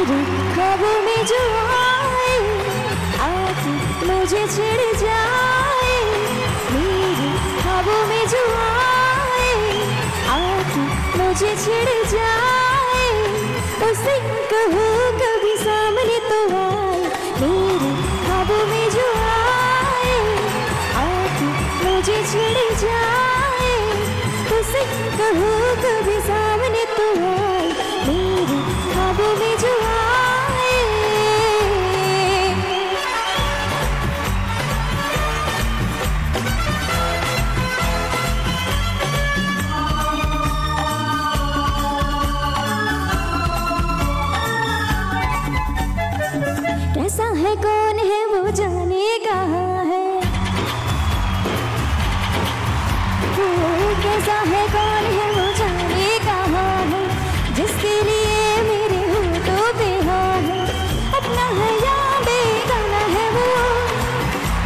मेरे ख्वाबों में जो आए आके मुझे छेड़ जाए, मेरे ख्वाबों में जो आए आके मुझे छेड़ जाए, उसे कहो कभी सामने तो आए, मेरे ख्वाबों में जो आए आके मुझे छेड़ जाए, उसे कहो कभी सामने तो आए, मेरे ख्वाबों में जो आए। कैसा है कौन है वो जाने कहाँ है, कैसा है कौन है वो जाने कहाँ है, जिसके लिए मेरे होठों पे हाँ है, अपना है या बेगाना है वो,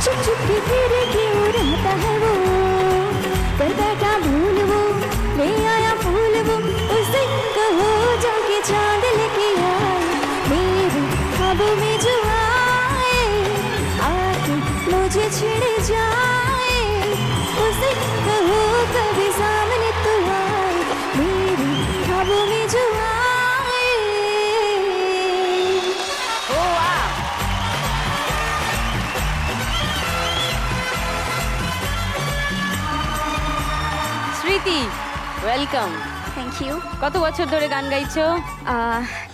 चुप चुप के फिर क्यों रहता है वो, कर बैठा भूल वो, ले आया फूल वो, उसे कहो जाके चांद लेके आए, मेरे ख्वाबों में जो आए आके मुझे छिड़ जाए, उसे कहो कभी सामने तो आए, मेरे ख्वाबों में जो आए। স্মৃতি, ওয়েলকাম। Thank you. কত বছর ধরে গান গাইছো?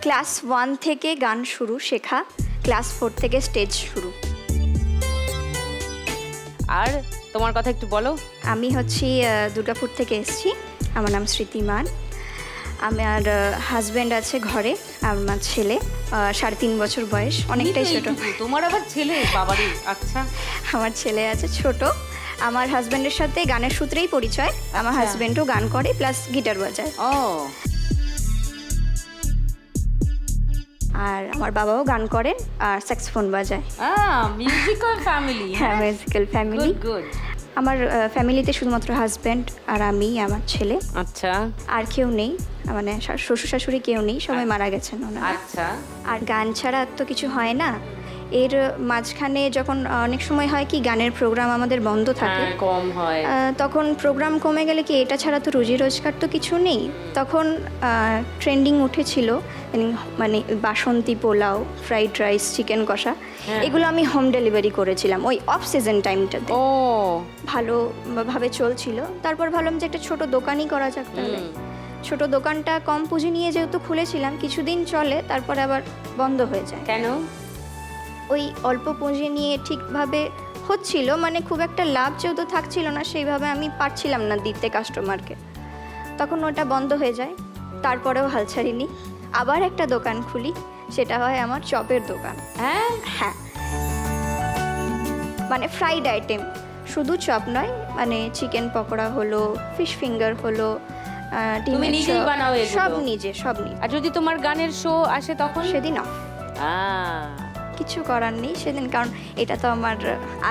ক্লাস 1 থেকে গান শুরু শেখা, ক্লাস 4 থেকে স্টেজ শুরু। আর তোমার কথা একটু বলো। আমি হচ্ছি দুর্গাপুর থেকে এসেছি, আমার নাম স্মৃতি মান। আমার হাজব্যান্ড আছে ঘরে, আমার ছেলে 3.5 বছর বয়স, অনেকটাই ছোট। তোমার আবার ছেলে? বাবারে, আচ্ছা। আমার ছেলে আছে ছোট। আমার হাজব্যান্ডের সাথে গানের সূত্রেই পরিচয়, আমার হাজব্যান্ডও গান করে প্লাস গিটার বাজায়। ও, আর আমার বাবাও গান করেন আর স্যাক্সোফোন বাজায়। Musical family. হ্যাঁ, মিউজিক্যাল ফ্যামিলি। গুড। আমার ফ্যামিলিতে শুধুমাত্র হাজব্যান্ড আর আমি, আমার ছেলে। আচ্ছা। আর কেউ নেই, মানে শ্বশুর শাশুড়ি কেউ নেই, সবাই মারা গেছেন ওনারা। আচ্ছা। আর গান ছাড়া তো কিছু হয় না। এর মাঝখানে যখন অনেক সময় হয় কি গানের প্রোগ্রাম আমাদের বন্ধ থাকে, কম হয়, তখন প্রোগ্রাম কমে গেলে কি এটা ছাড়া তো রুজি রোজগার তো কিছু নেই। তখন ট্রেন্ডিং উঠেছিল মানে বাসন্তী পোলাও, ফ্রাইড রাইস, চিকেন কষা, এগুলো আমি হোম ডেলিভারি করেছিলাম ওই অফ সিজন টাইমটাতে। ও, ভালোভাবে চলছিল। তারপর ভাবলাম যে একটা ছোট দোকানই করা যাক তাহলে। ছোট দোকানটা কম পুঁজি নিয়ে যেহেতু খুলেছিলাম, কিছুদিন চলে, তারপরে আবার বন্ধ হয়ে যায়। কেন? ওই অল্প পুঁজি নিয়ে ঠিকভাবে হচ্ছিল, মানে খুব একটা লাভ যেহেতু থাকছিল না, সেইভাবে আমি পারছিলাম না দিতে কাস্টমারকে, তখন ওটা বন্ধ হয়ে যায়। তারপরেও হাল ছাড়িনি, আবার একটা দোকান খুলি, সেটা হয় আমার চপের দোকান। হ্যাঁ হ্যাঁ, মানে ফ্রাইড আইটেম, শুধু চপ নয়, মানে চিকেন পকোড়া হলো, ফিশ ফিঙ্গার হলো, তুমি নিজেই বানাও এগুলো? সব নিজে, সব নিজে। আর যদি তোমার গানের শো আসে তখন? সেদিন অফ, কিছু করার নেই সেদিন, কারণ এটা তো আমার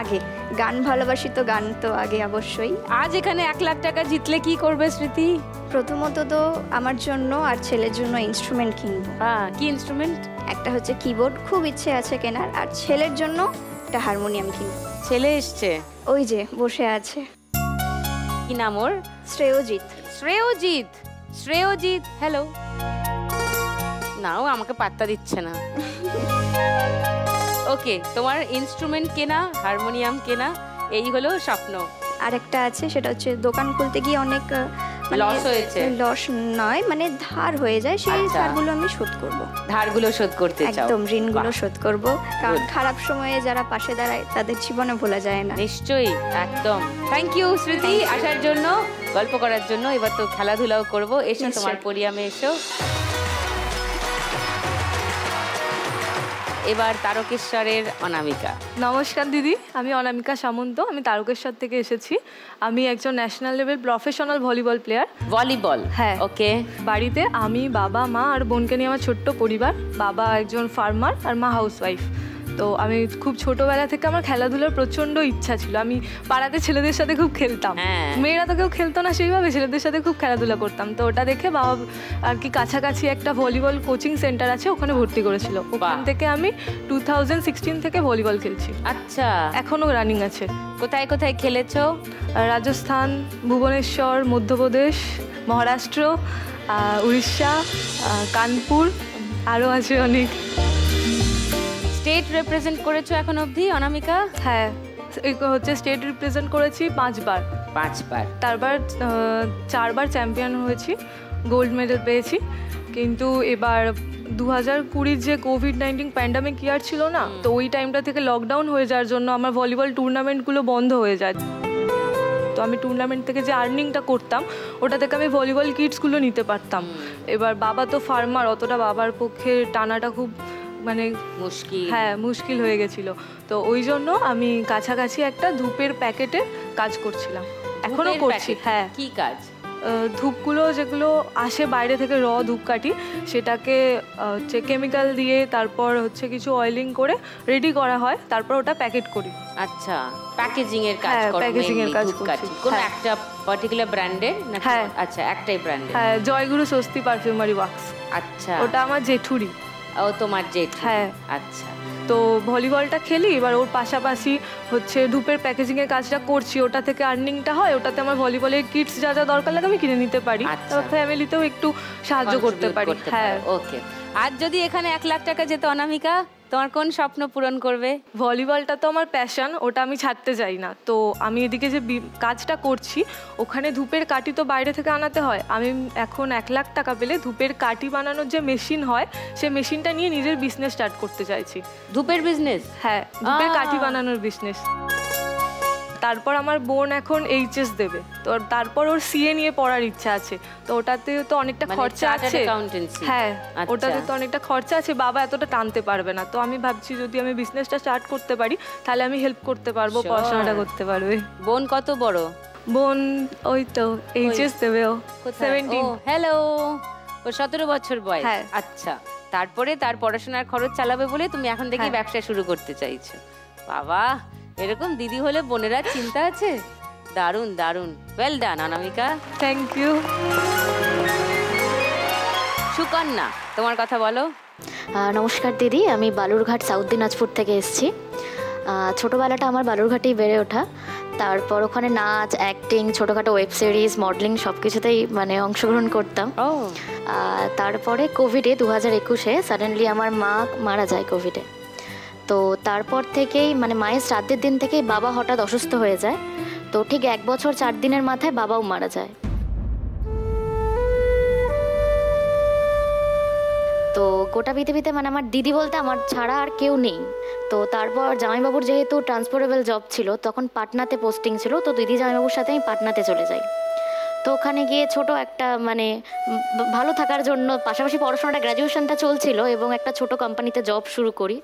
আগে গান ভালোবাসি, তো গান তো আগে অবশ্যই। আজ এখানে 1 লাখ টাকা জিতলে কি করবে স্মৃতি? প্রথমত তো আমার জন্য আর ছেলের জন্য ইনস্ট্রুমেন্ট কিনবো। কি ইনস্ট্রুমেন্ট? একটা হচ্ছে কিবোর্ড, খুব ইচ্ছে আছে কেনার, আর ছেলের জন্য একটা হারমোনিয়াম কিনবো। ছেলে এসছে? ওই যে বসে আছে। কি নাম ওর? শ্রেয়জিৎ। শ্রেয়জিৎ, শ্রেয়জিৎ, হ্যালো। না, ও আমাকে পাত্তা দিচ্ছে না। ওকে, তোমার ইনস্ট্রুমেন্ট কেনা, হারমোনিয়াম কেনা, এই হলো স্বপ্ন। আর একটা আছে, সেটা হচ্ছে দোকান খুলতে গিয়ে অনেক লস হয়েছে। লস নয়, মানে ধার হয়ে যায়, সেই ধারগুলো আমি শোধ করব। ধারগুলো শোধ করতে চাও? একদম, ঋণগুলো শোধ করব, কারণ খারাপ সময়ে যারা পাশে দাঁড়ায় তাদের জীবনে ভোলা যায় না। নিশ্চয়ই, একদম। থ্যাংক ইউ স্মৃতি আসার জন্য, গল্প করার জন্য। এবার তো খেলাধুলাও করবো, এসো তোমার পরিয়ামে এসো। এবার তারকেশ্বরের অনামিকা। নমস্কার দিদি, আমি অনামিকা সামন্ত, আমি তারকেশ্বর থেকে এসেছি। আমি একজন national level professional volleyball player. Volleyball? হ্যাঁ। ওকে। বাড়িতে আমি, বাবা, মা আর বোনকে নিয়ে আমার ছোট্ট পরিবার। বাবা একজন ফার্মার আর মা হাউসওয়াইফ। তো আমি খুব ছোটোবেলা থেকে আমার খেলাধুলার প্রচণ্ড ইচ্ছা ছিল। আমি পাড়াতে ছেলেদের সাথে খুব খেলতাম, মেয়েরা তো কেউ খেলতো না সেইভাবে, ছেলেদের সাথে খুব খেলাধুলা করতাম। তো ওটা দেখে বাবা আর কি কাছাকাছি একটা ভলিবল কোচিং সেন্টার আছে, ওখানে ভর্তি করেছিল। ওখান থেকে আমি 2016 থেকে ভলিবল খেলছি। আচ্ছা, এখনও রানিং আছে। কোথায় কোথায় খেলেছো? রাজস্থান, ভুবনেশ্বর, মধ্যপ্রদেশ, মহারাষ্ট্র, উড়িষ্যা, কানপুর, আরও আছে অনেক। স্টেট রিপ্রেজেন্ট করেছো এখন অবধি অনামিকা? হ্যাঁ, হচ্ছে স্টেট রিপ্রেজেন্ট করেছি 5 বার। তারপর 4 বার চ্যাম্পিয়ন হয়েছি, গোল্ড মেডেল পেয়েছি। কিন্তু এবার 2020 যে কোভিড-19 প্যান্ডামিক ইয়ার ছিল না, তো ওই টাইমটা থেকে লকডাউন হয়ে যাওয়ার জন্য আমার ভলিবল টুর্নামেন্টগুলো বন্ধ হয়ে যায়। তো আমি টুর্নামেন্ট থেকে যে আর্নিংটা করতাম ওটা থেকে আমি ভলিবল কিটসগুলো নিতে পারতাম। এবার বাবা তো ফার্মার, অতটা বাবার পক্ষে টানাটা খুব মানে মুশকিল, হ্যাঁ মুশকিল হয়ে গেছিলো। তো ওই জন্য আমি কাছাকাছি একটা ধূপের প্যাকেটে কাজ করছিলাম, এখনও করছি। হ্যাঁ, কি কাজ? ধূপগুলো যেগুলো আসে বাইরে থেকে র ধূপকাঠি, সেটাকে হচ্ছে কেমিক্যাল দিয়ে তারপর হচ্ছে কিছু অয়েলিং করে রেডি করা হয়, তারপর ওটা প্যাকেট করি। আচ্ছা, প্যাকেজিং এর কাজ করো? প্যাকেজিং এর কাজ করছি। কোন একটা পার্টিকুলার ব্র্যান্ডের নাকি? হ্যাঁ, আচ্ছা, একটাই ব্র্যান্ডের। হ্যাঁ, জয়গুরু স্বস্তি পারফিউমারি ওয়ার্কস। আচ্ছা, ওটা আমার জেঠুরি। ও, তোমার জেঠু? হ্যাঁ। আচ্ছা, তো ভলিবলটা খেলি, এবার ওর পাশাপাশি হচ্ছে ধূপের প্যাকেজিংয়ের কাজটা করছি। ওটা থেকে আর্নিংটা হয়, ওটাতে আমার ভলিবলের কিটস যা যা দরকার লাগে আমি কিনে নিতে পারি, ফ্যামিলিতেও একটু সাহায্য করতে পারি। হ্যাঁ, ওকে। আর যদি এখানে 1 লাখ টাকা যেত অনামিকা, তোমার কোন স্বপ্ন পূরণ করবে? ভলিবলটা তো আমার প্যাশন, ওটা আমি ছাড়তে চাই না। তো আমি এদিকে যে কাজটা করছি, ওখানে ধূপের কাঠি তো বাইরে থেকে আনাতে হয়। আমি এখন 1 লাখ টাকা পেলে ধূপের কাঠি বানানোর যে মেশিন হয়, সেই মেশিনটা নিয়ে নিজের বিজনেস স্টার্ট করতে চাইছি। ধূপের বিজনেস? হ্যাঁ, ধূপের কাঠি বানানোর বিজনেস। তারপর আমার বোন এখন এইচএস দেবে, তো তারপর ওর সিএ নিয়ে পড়ার ইচ্ছা আছে। তো ওটাতে তো অনেকটা খরচা আছে। হ্যাঁ, ওটাতে তো অনেকটা খরচা আছে, বাবা এতটা টানতে পারবে না। তো আমি ভাবছি যদি আমি বিজনেসটা স্টার্ট করতে পারি তাহলে আমি হেল্প করতে পারবো, পড়াশোনাটা করতে পারবে। বোন কত বড়? বোন ওই তো এইচএস দেবে, ও 17। হ্যালো, ও 17 বছর বয়স। আচ্ছা, তারপরে তার পড়াশোনার খরচ চালাবে বলে তুমি এখন থেকে ব্যবসা শুরু করতে চাইছো। বাবা, এরকম দিদি হলে বোনেরা চিন্তা আছে। দারুণ দারুণ, well done Anamika. Thank you. Sukanya, তোমার কথা বলো। নমস্কার দিদি, আমি বালুরঘাট সাউথ দিনাজপুর থেকে এসেছি। ছোটোবেলাটা আমার বালুরঘাটেই বেড়ে ওঠা। তারপর ওখানে নাচ, অ্যাক্টিং, ছোটোখাটো ওয়েব সিরিজ, মডেলিং সব কিছুতেই মানে অংশগ্রহণ করতাম। তারপরে কোভিডে 2021-এ সাডেনলি আমার মা মারা যায় কোভিডে। তো তারপর থেকেই মানে মায়ের শ্রাদ্ধের দিন থেকেই বাবা হঠাৎ অসুস্থ হয়ে যায়। তো ঠিক 1 বছর 4 দিনের মাথায় বাবাও মারা যায়। তো গোটা পৃথিবীতে মানে আমার দিদি বলতে আমার ছাড়া আর কেউ নেই। তো তারপর জামাইবাবুর যেহেতু ট্রান্সফারেবল জব ছিল, তখন পাটনাতে পোস্টিং ছিল। তো দিদি জামাইবাবুর সাথে আমি পাটনাতে চলে যাই। তো ওখানে গিয়ে ছোট একটা মানে ভালো থাকার জন্য পাশাপাশি পড়াশোনাটা, গ্র্যাজুয়েশনটা চলছিল এবং একটা ছোট কোম্পানিতে জব শুরু করি।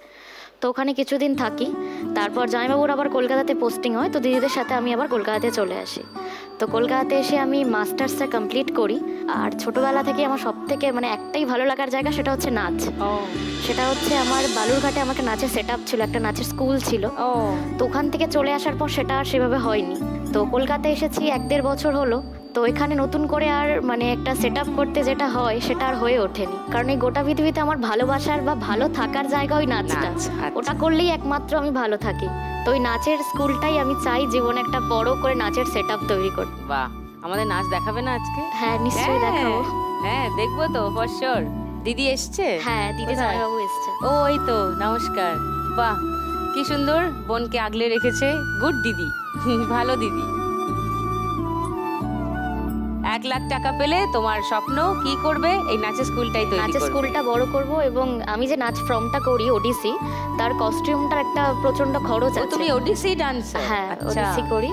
তো ওখানে কিছুদিন থাকি। তারপর জামাইবাবুর আবার কলকাতাতে পোস্টিং হয়। তো দিদিদের সাথে আমি আবার কলকাতাতে চলে আসি। তো কলকাতাতে এসে আমি মাস্টার্সটা কমপ্লিট করি। আর ছোটোবেলা থেকে আমার সব থেকে মানে একটাই ভালো লাগার জায়গা, সেটা হচ্ছে নাচ। সেটা হচ্ছে আমার বালুরঘাটে আমাকে নাচের সেট আপ ছিল, একটা নাচের স্কুল ছিল। তো ওখান থেকে চলে আসার পর সেটা আর সেভাবে হয়নি। তো কলকাতায় এসেছি 1-1.5 বছর হলো। তো এখানে নতুন করে আর মানে একটা সেট আপ করতে যেটা হয় সেটা আর হয়ে ওঠেনি। কারণ এই গোটা পৃথিবীতে আমার ভালোবাসার বা ভালো থাকার জায়গা ওই নাচটা। ওটা করলেই একমাত্র আমি ভালো থাকি। তো ওই নাচের স্কুলটাই আমি চাই জীবনে একটা বড় করে নাচের সেট আপ তৈরি করতে। বাহ, আমাদের নাচ দেখাবে না আজকে? হ্যাঁ, নিশ্চয়ই দেখাবো। হ্যাঁ, দেখবো তো ফর শিওর। দিদি এসছে? হ্যাঁ, দিদি জামাইবাবু এসছে। ও, এই তো, নমস্কার। বাহ, কি সুন্দর বোনকে আগলে রেখেছে। গুড দিদি, ভালো দিদি। 1 লাখ টাকা পেলে তোমার স্বপ্ন কি করবে? এই নাচের স্কুলটাই তৈরি করবে। নাচের স্কুলটা বড় করব এবং আমি যে নাচ ফর্মটা করি ওডিসি, তার কস্টিউমটার একটা প্রচন্ড খরচ আছে। তুমি ওডিসি ডান্সার? হ্যাঁ, ওডিসি করি।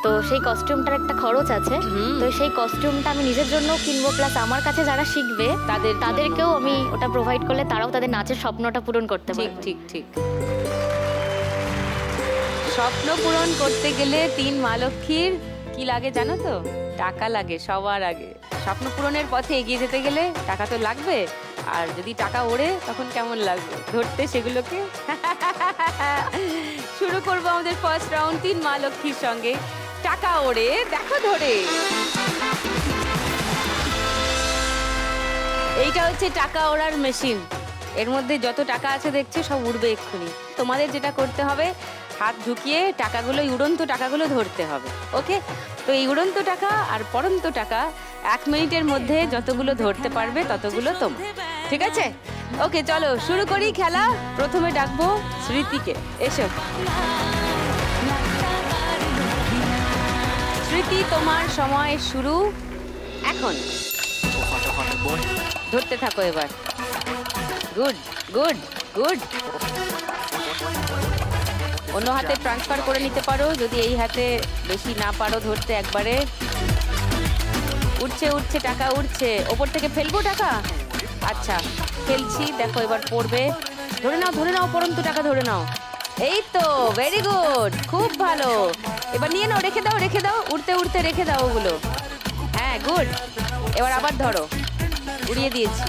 তো সেই কস্টিউমটার একটা খরচ আছে। তো সেই কস্টিউমটা আমি নিজের জন্য কিনবো, প্লাস আমার কাছে যারা শিখবে তাদেরকেও আমি ওটা প্রোভাইড করলে তারাও তাদের নাচের স্বপ্নটা পূরণ করতে পারবে। ঠিক ঠিক ঠিক। স্বপ্ন পূরণ করতে গেলে 3 মা লক্ষ্মীর কি লাগে জানো তো? টাকা লাগে সবার আগে। স্বপ্ন পূরণের পথে এগিয়ে যেতে গেলে টাকা তো লাগবে। আর যদি টাকা ওড়ে তখন কেমন লাগবে ধরতে সেগুলোকে? শুরু করবো আমাদের ফার্স্ট রাউন্ড 3 মা লক্ষ্মীর সঙ্গে। টাকা ওড়ে দেখো ধরে। এইটা হচ্ছে টাকা ওড়ার মেশিন। এর মধ্যে যত টাকা আছে দেখছে সব উড়বে এক্ষুনি। তোমাদের যেটা করতে হবে, হাত ঢুকিয়ে টাকাগুলো, উড়ন্ত টাকাগুলো ধরতে হবে। ওকে? তো এই উড়ন্ত টাকা আর পড়ন্ত টাকা 1 মিনিটের মধ্যে যতগুলো ধরতে পারবে ততগুলো তোমার। ঠিক আছে? ওকে, চলো শুরু করি খেলা। প্রথমে ডাকবো স্মৃতিকে। এসো স্মৃতি, তোমার সময় শুরু এখন। ধরতে থাকো এবার। Good good good. অন্য হাতে ট্রান্সফার করে নিতে পারো যদি এই হাতে বেশি না পারো ধরতে একবারে। উঠছে উঠছে টাকা উঠছে। ওপর থেকে ফেলবো টাকা? আচ্ছা ফেলছি, দেখো এবার পড়বে। ধরে নাও পড়ন্ত টাকা ধরে নাও। এই তো, ভেরি গুড, খুব ভালো। এবার নিয়ে নাও, রেখে দাও উঠতে উঠতে রেখে দাও ওগুলো। হ্যাঁ গুড। এবার আবার ধরো। উড়িয়ে দিয়েছি।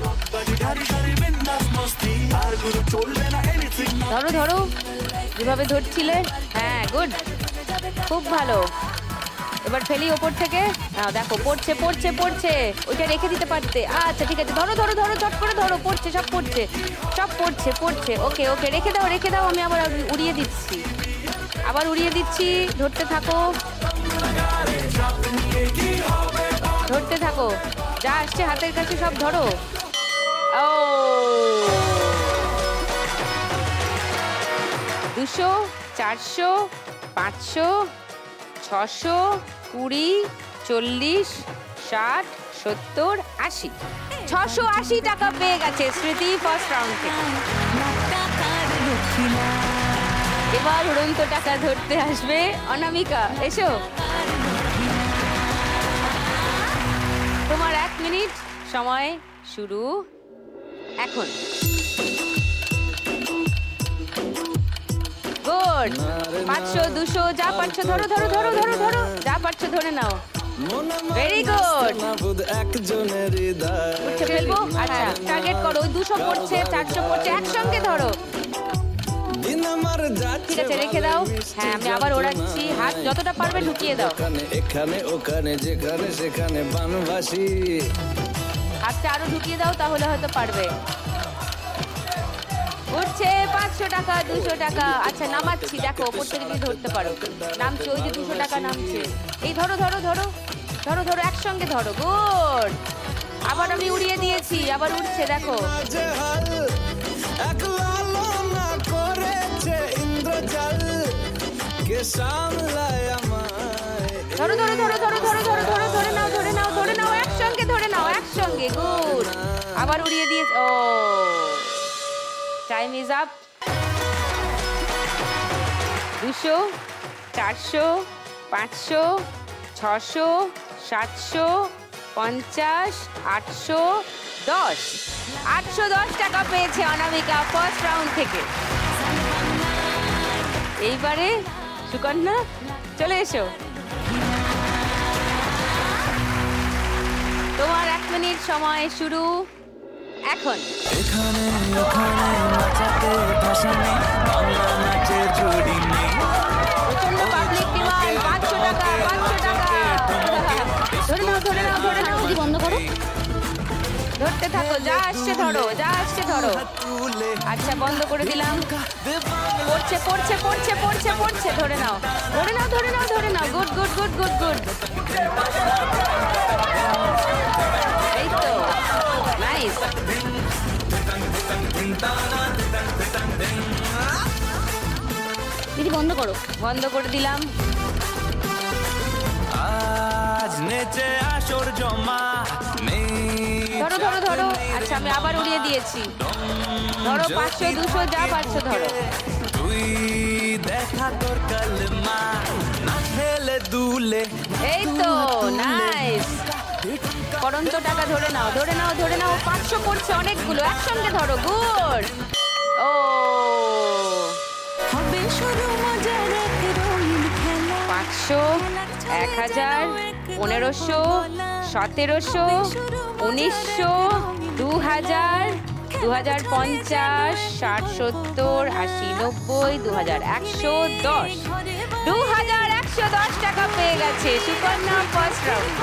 ধরো যেভাবে ধরছিলে। হ্যাঁ গুড, খুব ভালো। এবার ফেলি ওপর থেকে। দেখো পড়ছে। ওইটা রেখে দিতে পারতে। আচ্ছা ঠিক আছে, ধরো চট করে ধরো। পড়ছে, সব পড়ছে। ওকে রেখে দাও। আমি আবার উড়িয়ে দিচ্ছি। ধরতে থাকো। যা আসছে হাতের কাছে সব ধরো। ও 200, 400, 500, 600, 20, 40, 60, 70, 80। 680 টাকা পেয়ে গেছে স্মৃতি ফার্স্ট রাউন্ড থেকে। এবার উড়ন্ত টাকা ধরতে আসবে অনামিকা। এসো, তোমার 1 মিনিট সময় শুরু এখন। গুড। 500, 200, যা পারছো ধরো। যা পারছো ধরে নাও। Very good. উঠছে ফেলবো? আচ্ছা টার্গেট করো। ওই 200 পড়ছে, 400 পড়ছে, একসঙ্গে ধরো। ঠিক আছে, রেখে দাও। হ্যাঁ আমি আবার ওড়াচ্ছি। হাত যতটা পারবে ঢুকিয়ে দাও। এখানে ওখানে যেখানে সেখানে বানবাসী। হাতটা আরো ঢুকিয়ে দাও, তাহলে হয়তো পারবে। উঠছে 500 টাকা, 200 টাকা। আচ্ছা নামাচ্ছি, দেখো ওপর থেকে যদি ধরতে পারো। নামছে, ওই যে 200 টাকা নামছে। এই ধরো একসঙ্গে ধরো। গুড। আবার আমি উড়িয়ে দিয়েছি, আবার উঠছে, দেখো। ধরে নাও একসঙ্গে। গুড। আবার উড়িয়ে দিয়েছে। ও টাইম ইজ আপ। 200, 400, 500, 600, 700, 50, 800, 10। 810 টাকা পেয়েছে অনামিকা ফার্স্ট রাউন্ড থেকে। এইবারে সুকন্যা চলে এসো। তোমার 1 মিনিট সময় শুরু এখন। এখানে ওখানে নাচাতে ভাষা নেই, বাংলা নাচের জুড়ি নেই। প্রচন্ড পাবলিক ডিমান্ড। 500 টাকা। ধরে নাও। দিদি বন্ধ করো। ধরতে থাকো, যা আসছে ধরো। আচ্ছা বন্ধ করে দিলাম। পড়ছে। ধরে নাও। গুড। এই তো, নাইস। দিদি বন্ধ করো। বন্ধ করে দিলাম। আজ নেচে আসর জমা নেই। ধরো। আচ্ছা আমি আবার উড়িয়ে দিয়েছি। ধরো 500, 200, যা পারছো ধরো। তুই দেখা তোর কালমা না খেলে দুলে। এই তো, নাইস। পড়ন্ত টাকা ধরে নাও। 500 পড়ছে অনেকগুলো, একসঙ্গে ধরো। গুড। ও 500, 1000, 1500, 1700, 1900, 2000, 2050, 60, 70, 80, 90, 2110, 2110 টাকা পেয়ে গেছে সুকন্যা ফার্স্ট রাউন্ড।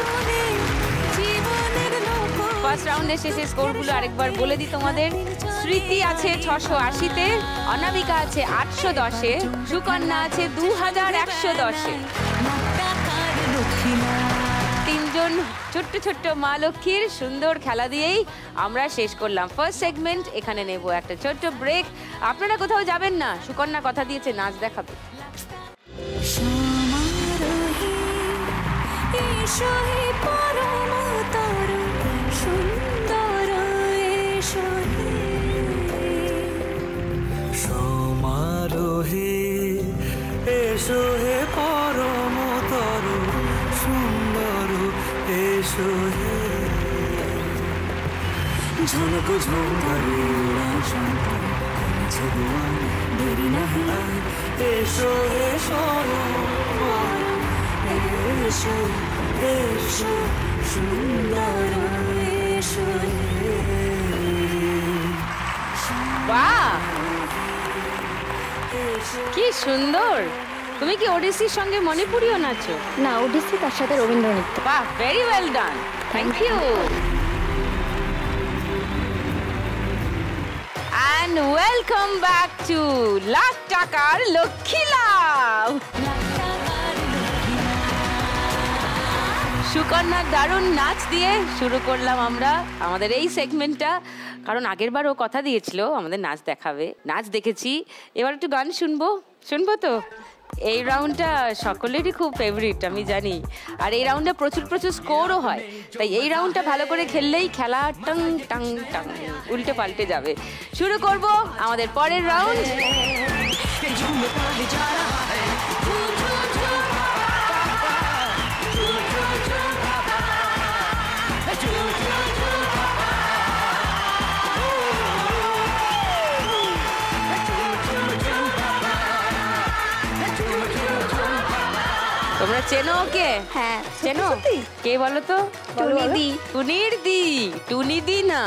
ফার্স্ট রাউন্ডের শেষে স্কোরগুলো আরেকবার বলে দিই তোমাদের। স্মৃতি আছে 680-তে, অনামিকা আছে 810-এ, সুকন্যা আছে 2110-এ। তিনজন ছোট্ট ছোট্ট মা লক্ষ্মীর সুন্দর খেলা দিয়েই আমরা শেষ করলাম ফার্স্ট সেগমেন্ট। এখানে নেব একটা ছোট্ট ব্রেক। আপনারা কোথাও যাবেন না, সুকন্যা কথা দিয়েছে নাচ দেখাবে। সমারোহে এসো হে পরমতর সুন্দর এসো হে ঝলক ঝোঁকারে দেরি নাহি এসো এসো এসো এসো সুন্দর এসো বাহ, কি সুন্দর! তুমি কি ওডিসির সঙ্গে মণিপুরিও নাচো? না, ওডিসি তার সাথে রবীন্দ্র নৃত্য। বাহ, very well done, thank you. And welcome back to lakh টাকার লক্ষ্মী লাভ। সুকন্যার দারুণ নাচ দিয়ে শুরু করলাম আমরা আমাদের এই সেগমেন্টটা, কারণ আগের বার ও কথা দিয়েছিল আমাদের নাচ দেখাবে। নাচ দেখেছি, এবার একটু গান শুনবো তো। এই রাউন্ডটা সকলেরই খুব ফেভারিট আমি জানি, আর এই রাউন্ডে প্রচুর স্কোরও হয়, তাই এই রাউন্ডটা ভালো করে খেললেই খেলা টাং টাং টাং উল্টে পাল্টে যাবে। শুরু করব আমাদের পরের রাউন্ড। তোমরা চেনো ওকে? হ্যাঁ, চেনো? কে বলো তো? টুনি দি না,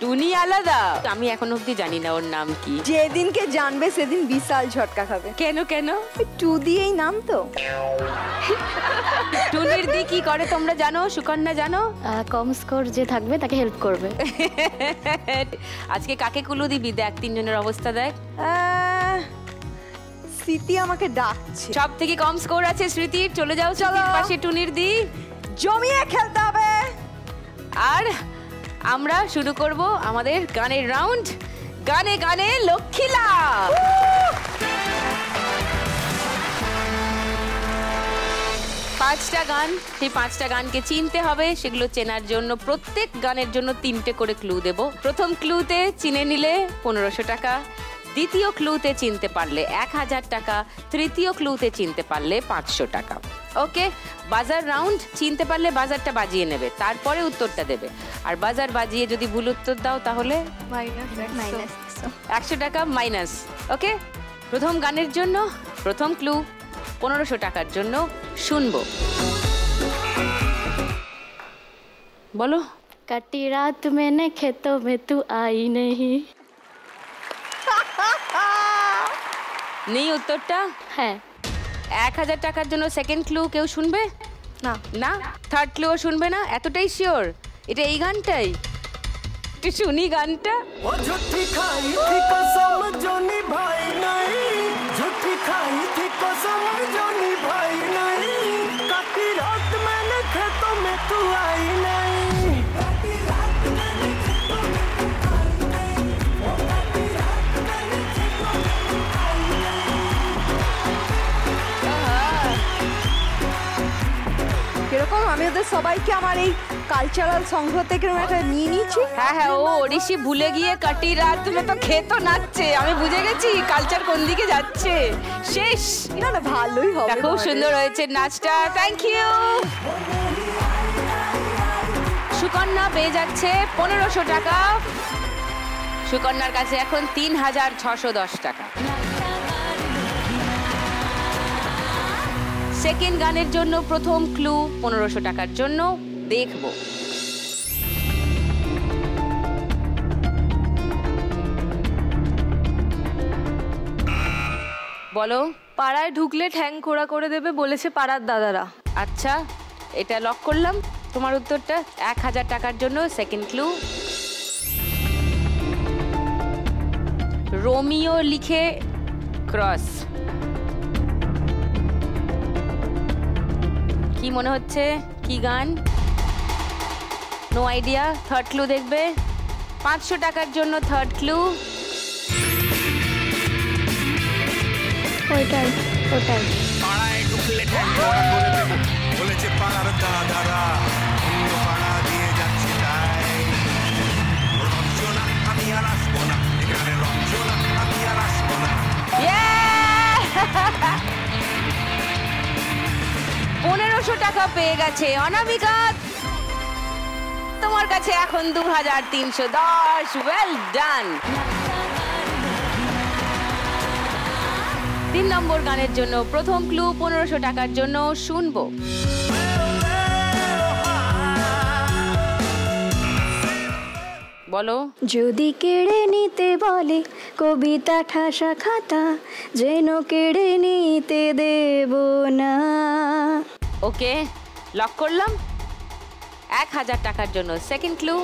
টুনি আলাদা। আমি এখন অব্দি জানি না ওর নাম কি। যেদিনকে জানবে সেদিন বিশাল ঝটকা খাবে। কেন? টু দিয়েই নাম তো। টুনির দি কি করে তোমরা জানো? সুকন্যা জানো? কম স্কোর যে থাকবে তাকে হেল্প করবে। আজকে কাকে কুলু দিবি? দেখ তিনজনের অবস্থা দেখ। স্মৃতি আমাকে ডাকছে। সব থেকে কম স্কোর আছে স্মৃতির। চলে যাও, চলো পাশে টুনির দি। জমিয়ে খেলতে হবে। আর আমরা শুরু করব আমাদের গানের রাউন্ড। গানে গানে লক্ষ্মী লাভ। পাঁচটা গান, সেই পাঁচটা গানকে চিনতে হবে। সেগুলো চেনার জন্য প্রত্যেক গানের জন্য 3টে করে ক্লু দেব। প্রথম ক্লুতে চিনে নিলে 1500 টাকা, দ্বিতীয় ক্লুতে চিনতে পারলে 1000 টাকা, তৃতীয় ক্লুতে চিনতে পারলে 500 টাকা। ওকে, বাজার রাউন্ড। চিনতে পারলে বাজারটা বাজিয়ে নেবে, তারপরে উত্তরটা দেবে। আর বাজার বাজিয়ে যদি ভুল উত্তর দাও তাহলে -100 টাকা মাইনাস। ওকে, প্রথম গানের জন্য প্রথম ক্লু 1500 টাকার জন্য শুনবো। বলো। কাটি রাত মেনে খেতোं में तू आई नहीं। নেই উত্তরটা? হ্যাঁ। 1000 টাকার জন্য সেকেন্ড ক্লু কেউ শুনবে না? থার্ড ক্লুও শুনবে না? এতটাই শিওর এটা এই গানটাই? একটু শুনি গানটা। ও ঝুঠি খাই থি কসম जो निभाई नहीं, झूठी खाई थी कसम जो निभाई नहीं, काटी रात मैंने खेतों में तू आई नहीं। এরকম আমি ওদের সবাইকে আমার এই কালচারাল সংগ্রহ থেকে একটা নিয়ে নিয়েছি। হ্যাঁ, ও ওড়িশি ভুলে গিয়ে কাটি রাত তুমি তো খেতো নাচছে। আমি বুঝে গেছি কালচার কোন দিকে যাচ্ছে। শেষ। না ভালোই হবে, খুব সুন্দর হয়েছে নাচটা। Thank you. সুকন্যা পেয়ে যাচ্ছে 1500 টাকা। সুকন্যার কাছে এখন 3610 টাকা। সেকেন্ড গানের জন্য প্রথম ক্লু 1500 টাকার জন্য দেখব। বলো। পাড়ায় ঢুকলে ঠ্যাং খোড়া করে দেবে বলেছে পাড়ার দাদারা। আচ্ছা, এটা লক করলাম তোমার উত্তরটা। 1000 টাকার জন্য সেকেন্ড ক্লু। রোমিও লিখে ক্রস। কি মনে হচ্ছে, কি গান? No idea. থার্ড ক্লু দেখবে। 500 টাকার জন্য থার্ড ক্লু। ওইটাই ওইটাই। পাড়ায় ঢুকলে ঠ্যাং খোঁড়া করে দেবো বলেছে পাড়ার দাদারা, অন্য পাড়া দিয়ে যাচ্ছি তাই। রঞ্জনা আমি আর আসবো না, এখানে রঞ্জনা আমি আর আসবো না। 1500 টাকা পেয়ে গেছে অনামিকা। তোমার কাছে এখন 2310। Well done. 3 নম্বর গানের জন্য প্রথম ক্লু 1500 টাকার জন্য শুনবো। বলো। যদি কেড়ে নিতে বলে কবিতা ঠাসা খাতা, যেন কেড়ে নিতে দেব না। ওকে, লক করলাম। 1000 টাকার জন্য সেকেন্ড ক্লু।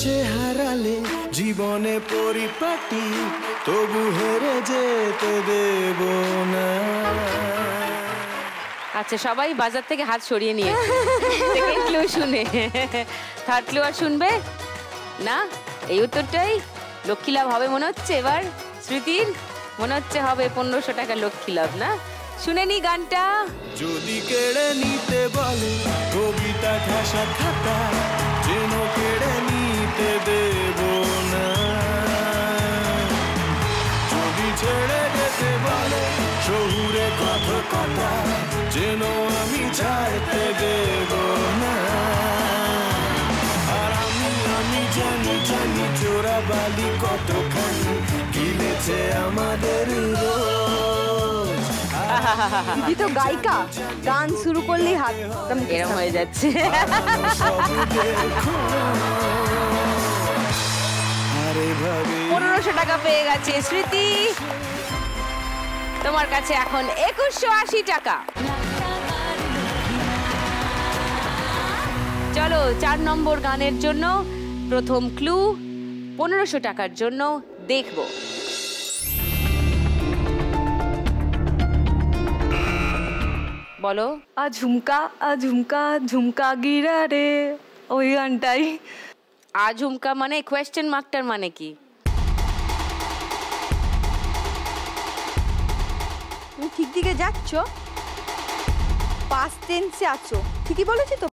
সে হারালে জীবনে পরিপাটি, তবু হেরে যেতে দেব না। আচ্ছা, সবাই বাজার থেকে হাত সরিয়ে নিয়ে সেকেন্ড ক্লু শুনে থার্ড ক্লু আর শুনবে না? এই উত্তরটাই লক্ষ্মী লাভ হবে মনে হচ্ছে এবার স্মৃতির। মনে হচ্ছে হবে 1500 টাকা লক্ষ্মী লাভ না? শুনে নি গানটা। যদি কেড়ে নিতে বলে কবিতা ঠাসা খাতা, যেন কেড়ে নিতে দেব না। যদি ছেড়ে যেতে বলে শহুরে কথা, যেন আমি ছাড়তে দেব না। আর আমি জানি চোরা বালি কতখানি গিলেছে আমাদের রোজ। দিদি তো গায়িকা, গান শুরু করলেই হাত এরকম হয়ে যাচ্ছে। 1500 টাকা পেয়ে গেছে স্মৃতি। তোমার কাছে এখন 2180 টাকা। চলো 4 নম্বর গানের জন্য প্রথম ক্লু 1500 টাকার জন্য দেখবো। বলো। ঝুমকা ঝুমকা গিরা রে, ওই গানটাই। ঝুমকা মানে কোয়েশ্চেন মার্কটার মানে কি? তুমি ঠিক দিকে যাচ্ছ, পাস্ট টেন্সে আছো। ঠিকই বলেছি তো,